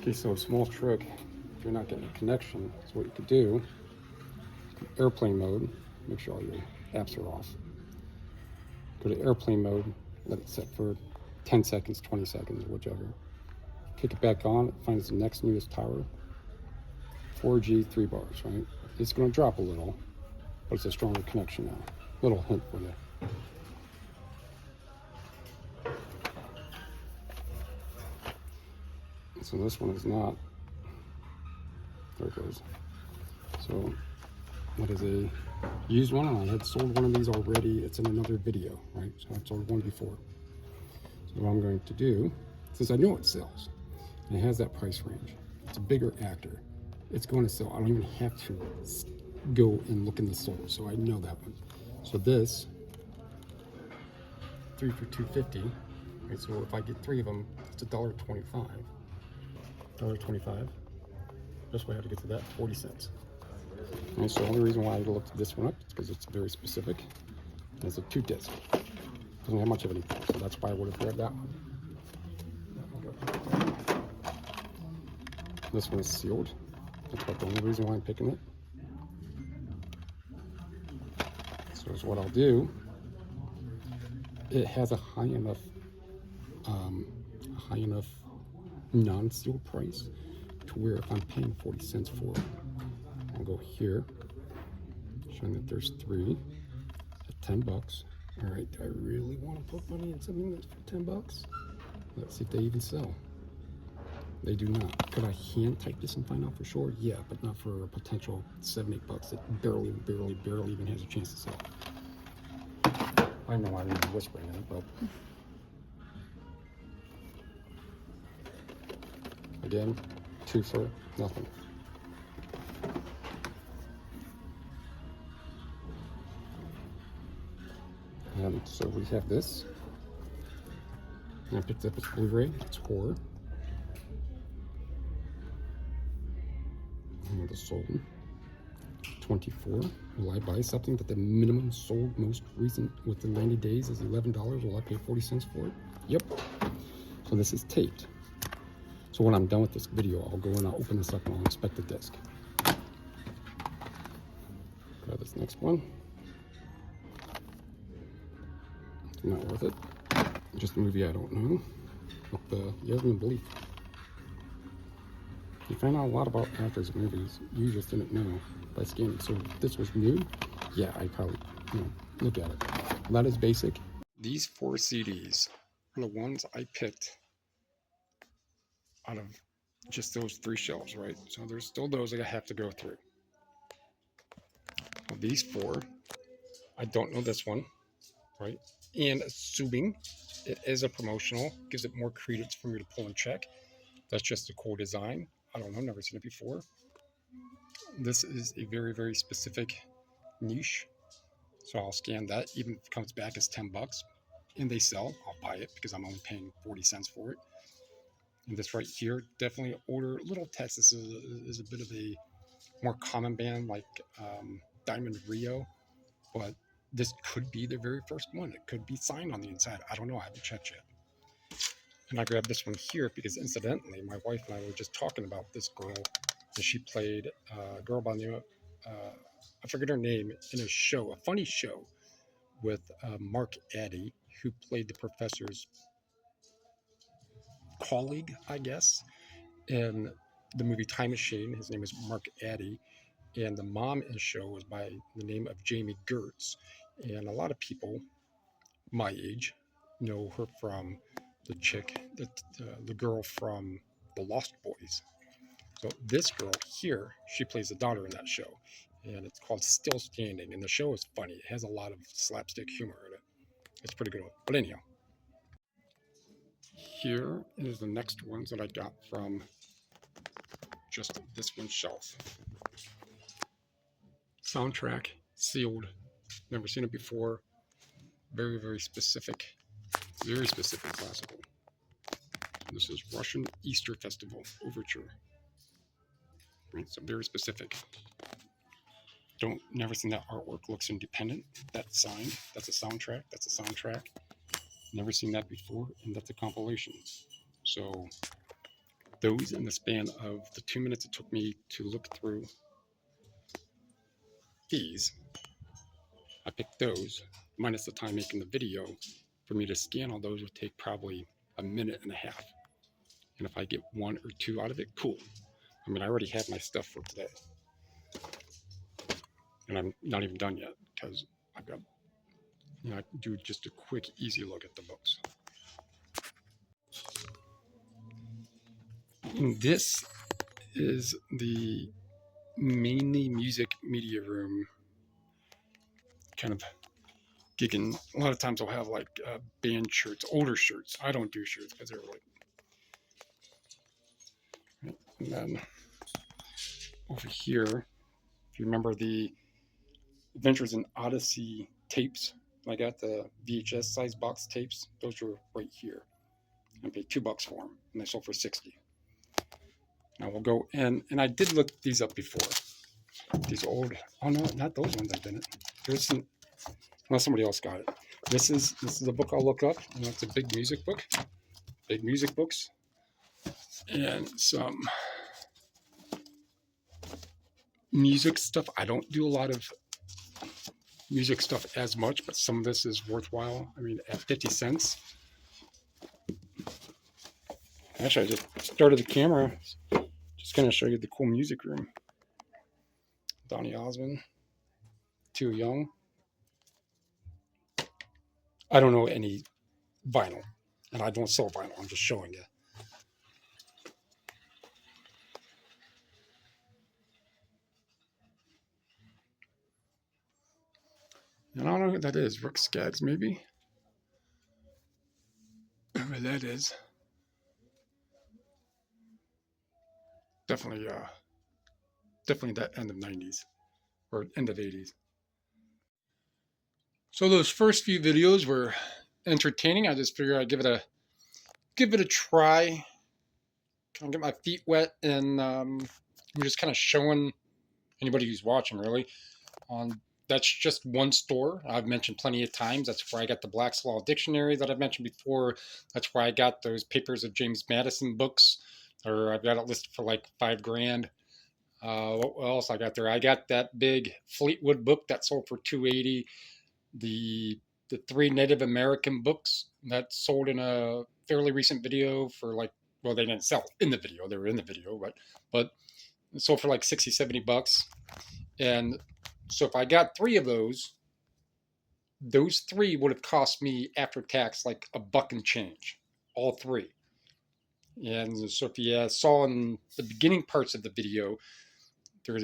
Okay, so a small trick, if you're not getting a connection, is what you could do. Airplane mode, make sure all your apps are off. Go to airplane mode, let it set for 10 seconds, 20 seconds, whichever. Kick it back on, it finds the next nearest tower. 4G, 3 bars, right? It's going to drop a little, but it's a stronger connection now. Little hint for you. So this one is not. There it goes. So that is a used one, and I had sold one of these already. It's in another video, right? So I sold one before. So what I'm going to do, since I know it sells, and it has that price range, it's a bigger actor, it's going to sell. I don't even have to go and look in the sold, so I know that one. So this, 3 for $2.50. Right, so if I get 3 of them, it's $1.25. $1.25. Best way how to get to that, 40 cents. And so the only reason why I looked this one up is because it's very specific. And it's a 2-disc. Doesn't have much of anything, so that's why I would have grabbed that one. This one is sealed. That's about the only reason why I'm picking it. So is what I'll do. It has a high enough non-sealed price to where if I'm paying 40 cents for it, I'll go here, showing that there's 3 at 10 bucks. All right, do I really want to put money in something that's for 10 bucks? Let's see if they even sell. They do not. Could I hand type this and find out for sure? Yeah, but not for a potential 7, 8 bucks that barely even has a chance to sell. I know I'm even whispering it, but again, 2 for nothing. And so we have this. And I picked up its Blu-ray, it's horror. And the sold 24. Will I buy something that the minimum sold most recent within 90 days is $11? Will I pay 40 cents for it? Yep. So this is taped. So when I'm done with this video, I'll go and I'll open this up and I'll inspect the disc. Grab this next one. It's not worth it. Just a movie I don't know. But you haven't believe. You find out a lot about actors and movies you just didn't know by scanning. So if this was new, yeah, I'd probably, look at it. That is basic. These 4 CDs are the ones I picked out of just those 3 shelves, right? So there's still those I have to go through. Of these 4, I don't know this one, right? And assuming it is a promotional, gives it more credence for me to pull and check. That's just a cool design. I don't know, never seen it before. This is a very specific niche, so I'll scan that. Even if it comes back as 10 bucks and they sell, I'll buy it because I'm only paying 40 cents for it. And this right here, definitely order Little Texas is a bit of a more common band like Diamond Rio, but this could be their very first one. It could be signed on the inside. I don't know, I haven't checked yet. And I grabbed this one here because incidentally, my wife and I were just talking about this girl, and she played a girl by the name of, I forget her name, in a show, a funny show with Mark Addy, who played the professor's colleague, I guess, in the movie Time Machine. His name is Mark Addy, and the mom in the show was by the name of Jamie Gertz. And a lot of people my age know her from the chick, the girl from The Lost Boys. So this girl here, she plays the daughter in that show, and it's called Still Standing, and the show is funny. It has a lot of slapstick humor in it. It's pretty good. But anyhow, here is the next ones that I got from just this one shelf. Soundtrack, sealed, never seen it before. Very specific classical. This is Russian Easter Festival Overture. Right, so very specific. Never seen that artwork. Looks independent. That's signed. That's a soundtrack. That's a soundtrack. Never seen that before, and that's a compilation. So those in the span of the 2 minutes it took me to look through these. I picked those, minus the time making the video. For me to scan all those would take probably a minute and a half. And if I get 1 or 2 out of it, cool. I mean, I already have my stuff for today. And I'm not even done yet because I've got, I can do just a quick, easy look at the books. And this is the mainly music media room kind of gigging. A lot of times I'll have like band shirts, older shirts. I don't do shirts because they're like, and then over here, if you remember the Adventures in Odyssey tapes, I got the VHS size box tapes. Those were right here. I paid $2 for them, and they sold for 60. Now we'll go in, and I did look these up before. These old, oh no, not those ones. I didn't. There's some, unless somebody else got it. This is a book I'll look up. And it's a big music book, big music books, and some music stuff. I don't do a lot of music stuff as much, but some of this is worthwhile. I mean, at 50 cents. Actually, I just started the camera. Just going to show you the cool music room. Donny Osmond, Too Young. I don't know any vinyl, and I don't sell vinyl. I'm just showing you. And I don't know who that is. Rick Skaggs, maybe? Whoever that is. Definitely that end of 90s or end of 80s. So those first few videos were entertaining. I just figured I'd give it a try. Kind of get my feet wet, and I'm just kind of showing anybody who's watching really. That's just one store I've mentioned plenty of times. That's where I got the Black's Law Dictionary that I've mentioned before. That's where I got those Papers of James Madison books, or I've got it listed for like $5,000. What else I got there? I got that big Fleetwood book that sold for $280. The 3 Native American books that sold in a fairly recent video for like, well, they didn't sell in the video. They were in the video, but it sold for like $60-70. And so if I got 3 of those 3 would have cost me after tax like $1 and change, all 3. And so if you saw in the beginning parts of the video, they're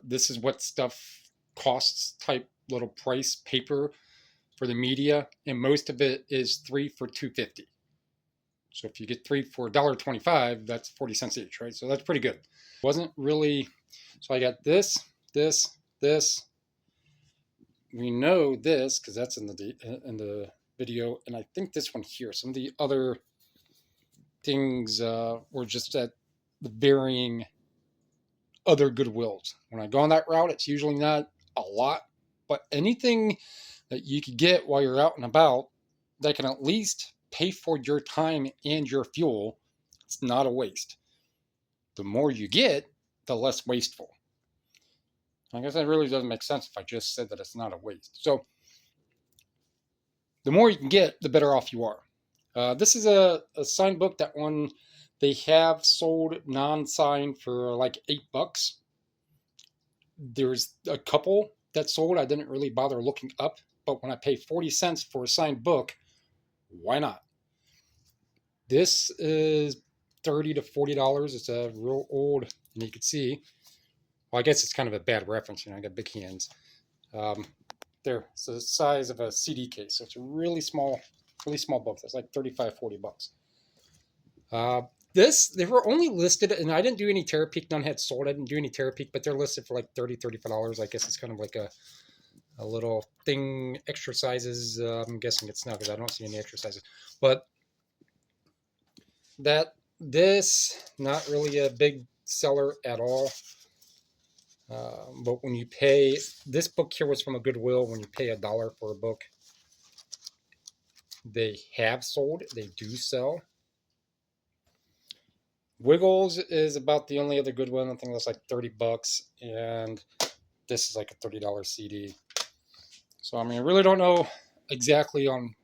this is what stuff costs type little price paper for the media, and most of it is 3 for $2.50. So if you get 3 for $1.25, that's 40 cents each, right? So that's pretty good. Wasn't really. So I got this. We know this because that's in the video, and I think this one here. Some of the other things were just at the varying other Goodwills. When I go on that route, it's usually not a lot, but anything that you could get while you're out and about that can at least pay for your time and your fuel, it's not a waste. The more you get, the less wasteful. I guess that really doesn't make sense if I just said that it's not a waste. So the more you can get, the better off you are. This is a signed book. That one they have sold non-signed for like $8. There's a couple that sold I didn't really bother looking up, but when I pay 40 cents for a signed book, why not? This is $30 to $40. It's a real old, and you can see, well, I guess it's kind of a bad reference. I got big hands. There, it's the size of a CD case. So it's a really small book. That's like $35-40. They were only listed, and I didn't do any Terapeak. None had sold. I didn't do any Terapeak, but they're listed for like $30-35. I guess it's kind of like a little thing, exercises. I'm guessing it's not because I don't see any exercises. But this, not really a big seller at all. But when you pay, this book here was from a Goodwill. When you pay $1 for a book, they have sold. They do sell. Wiggles is about the only other good one. I think that's like $30, and this is like a $30 CD. So I mean, I really don't know exactly on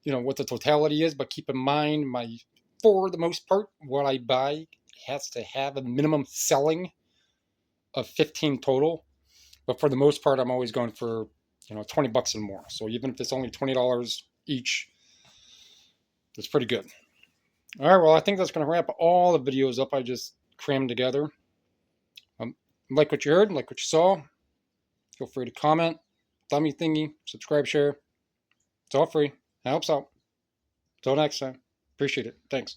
what the totality is, but keep in mind, for the most part, what I buy has to have a minimum selling of 15 total. But for the most part, I'm always going for $20 and more. So even if it's only $20 each, it's pretty good. All right, well, I think that's going to wrap all the videos up I just crammed together. Like what you heard, like what you saw, feel free to comment, thummy thingy, subscribe, share. It's all free. It helps out. Until next time. Appreciate it. Thanks.